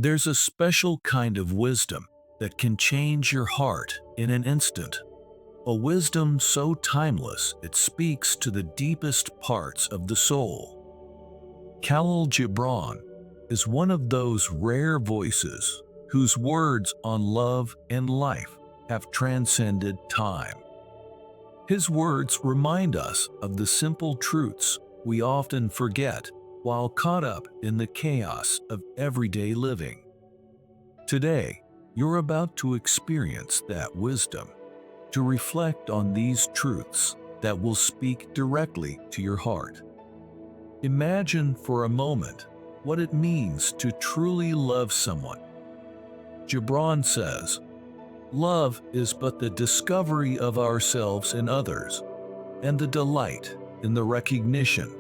There's a special kind of wisdom that can change your heart in an instant. A wisdom so timeless it speaks to the deepest parts of the soul. Khalil Gibran is one of those rare voices whose words on love and life have transcended time. His words remind us of the simple truths we often forget while caught up in the chaos of everyday living. Today, you're about to experience that wisdom, to reflect on these truths that will speak directly to your heart. Imagine for a moment what it means to truly love someone. Gibran says, "Love is but the discovery of ourselves in others, and the delight in the recognition."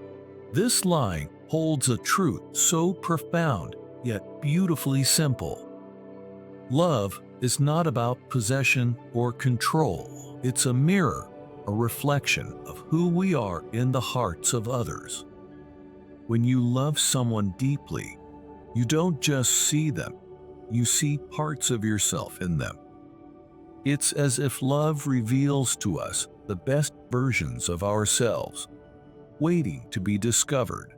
This line holds a truth so profound yet beautifully simple. Love is not about possession or control. It's a mirror, a reflection of who we are in the hearts of others. When you love someone deeply, you don't just see them, you see parts of yourself in them. It's as if love reveals to us the best versions of ourselves, waiting to be discovered.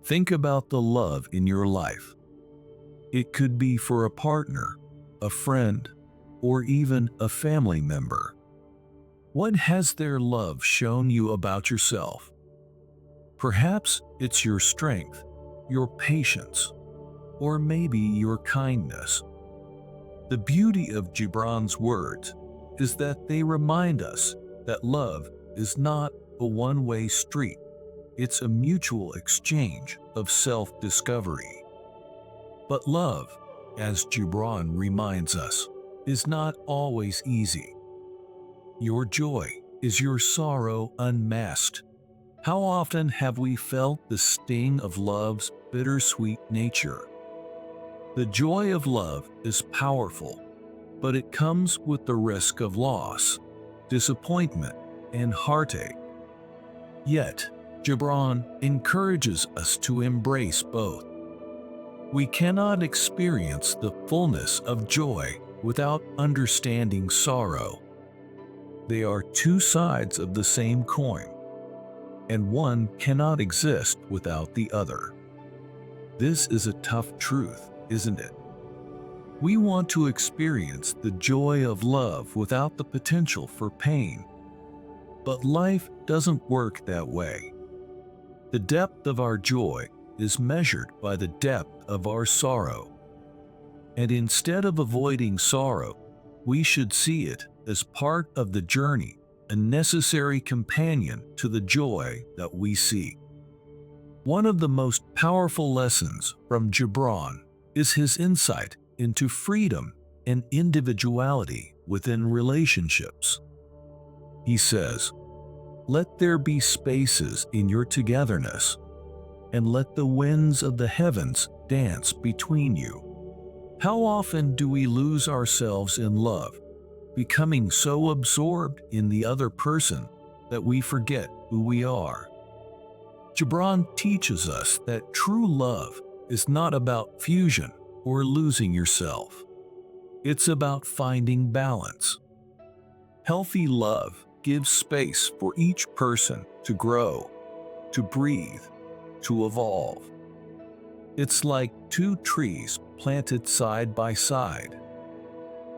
Think about the love in your life. It could be for a partner, a friend, or even a family member. What has their love shown you about yourself? Perhaps it's your strength, your patience, or maybe your kindness. The beauty of Gibran's words is that they remind us that love is not a one-way street. It's a mutual exchange of self-discovery. But love, as Gibran reminds us, is not always easy. Your joy is your sorrow unmasked. How often have we felt the sting of love's bittersweet nature? The joy of love is powerful, but it comes with the risk of loss, disappointment, and heartache. Yet, Gibran encourages us to embrace both. We cannot experience the fullness of joy without understanding sorrow. They are two sides of the same coin, and one cannot exist without the other. This is a tough truth, isn't it? We want to experience the joy of love without the potential for pain. But life doesn't work that way. The depth of our joy is measured by the depth of our sorrow. And instead of avoiding sorrow, we should see it as part of the journey, a necessary companion to the joy that we seek. One of the most powerful lessons from Gibran is his insight into freedom and individuality within relationships. He says, "Let there be spaces in your togetherness, and let the winds of the heavens dance between you." How often do we lose ourselves in love, becoming so absorbed in the other person that we forget who we are? Gibran teaches us that true love is not about fusion or losing yourself. It's about finding balance. Healthy love gives space for each person to grow, to breathe, to evolve. It's like two trees planted side by side.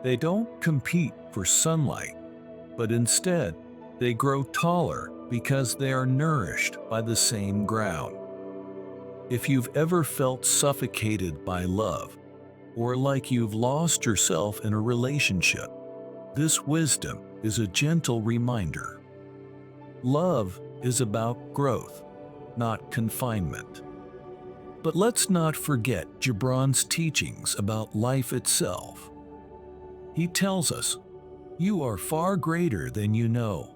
They don't compete for sunlight, but instead they grow taller because they are nourished by the same ground. If you've ever felt suffocated by love, or like you've lost yourself in a relationship, this wisdom is a gentle reminder. Love is about growth, not confinement. But let's not forget Gibran's teachings about life itself. He tells us, "You are far greater than you know,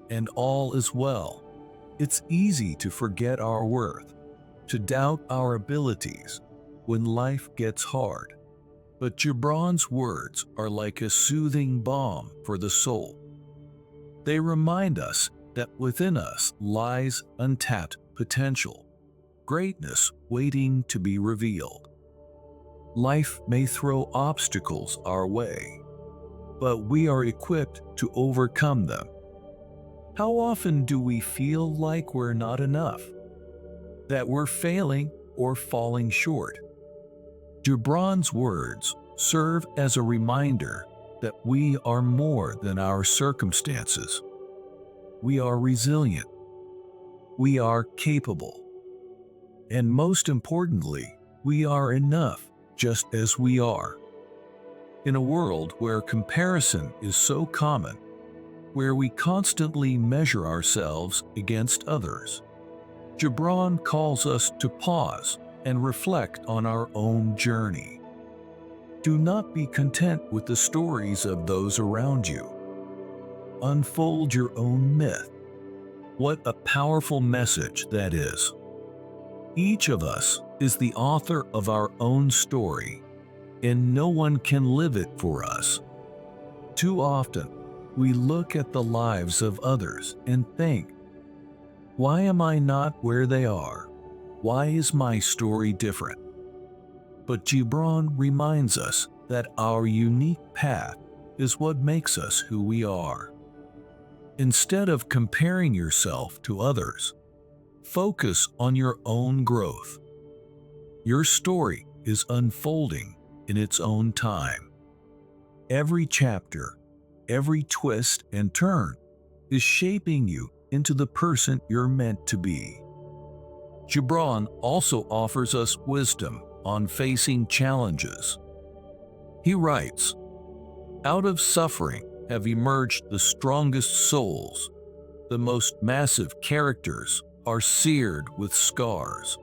and all is well." It's easy to forget our worth, to doubt our abilities when life gets hard. But Gibran's words are like a soothing balm for the soul. They remind us that within us lies untapped potential, greatness waiting to be revealed. Life may throw obstacles our way, but we are equipped to overcome them. How often do we feel like we're not enough, that we're failing or falling short? Gibran's words serve as a reminder that we are more than our circumstances. We are resilient. We are capable. And most importantly, we are enough just as we are. In a world where comparison is so common, where we constantly measure ourselves against others, Gibran calls us to pause and reflect on our own journey. Do not be content with the stories of those around you. Unfold your own myth. What a powerful message that is. Each of us is the author of our own story, and no one can live it for us. Too often, we look at the lives of others and think, why am I not where they are? Why is my story different? But Gibran reminds us that our unique path is what makes us who we are. Instead of comparing yourself to others, focus on your own growth. Your story is unfolding in its own time. Every chapter, every twist and turn is shaping you into the person you're meant to be. Gibran also offers us wisdom on facing challenges. He writes, "Out of suffering have emerged the strongest souls. The most massive characters are seared with scars."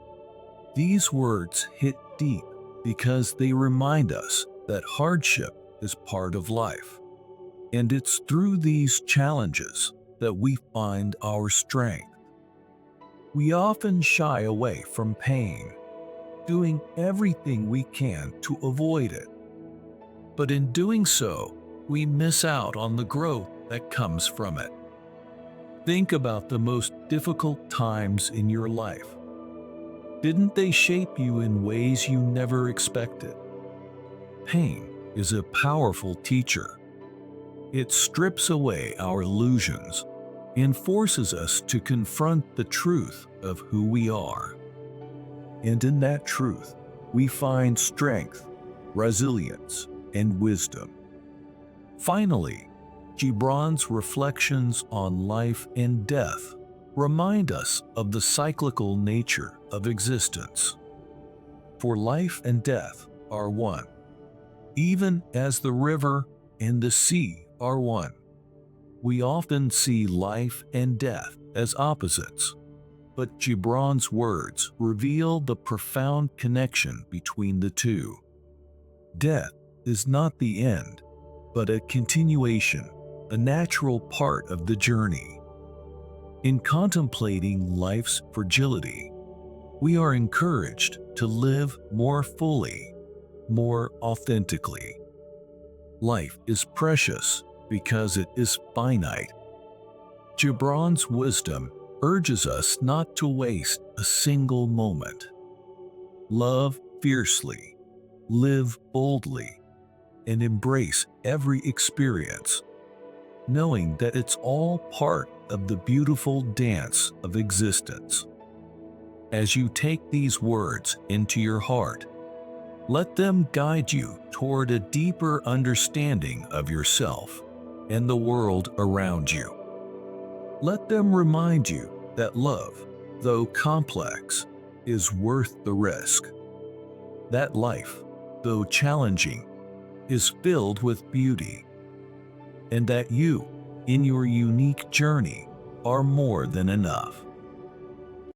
These words hit deep because they remind us that hardship is part of life. And it's through these challenges that we find our strength. We often shy away from pain, doing everything we can to avoid it. But in doing so, we miss out on the growth that comes from it. Think about the most difficult times in your life. Didn't they shape you in ways you never expected? Pain is a powerful teacher. It strips away our illusions and forces us to confront the truth of who we are. And in that truth, we find strength, resilience, and wisdom. Finally, Gibran's reflections on life and death remind us of the cyclical nature of existence. For life and death are one, even as the river and the sea are one. We often see life and death as opposites, but Gibran's words reveal the profound connection between the two. Death is not the end, but a continuation, a natural part of the journey. In contemplating life's fragility, we are encouraged to live more fully, more authentically. Life is precious because it is finite. Gibran's wisdom urges us not to waste a single moment. Love fiercely, live boldly, and embrace every experience, knowing that it's all part of the beautiful dance of existence. As you take these words into your heart, let them guide you toward a deeper understanding of yourself and the world around you. Let them remind you that love, though complex, is worth the risk. That life, though challenging, is filled with beauty. And that you, in your unique journey, are more than enough.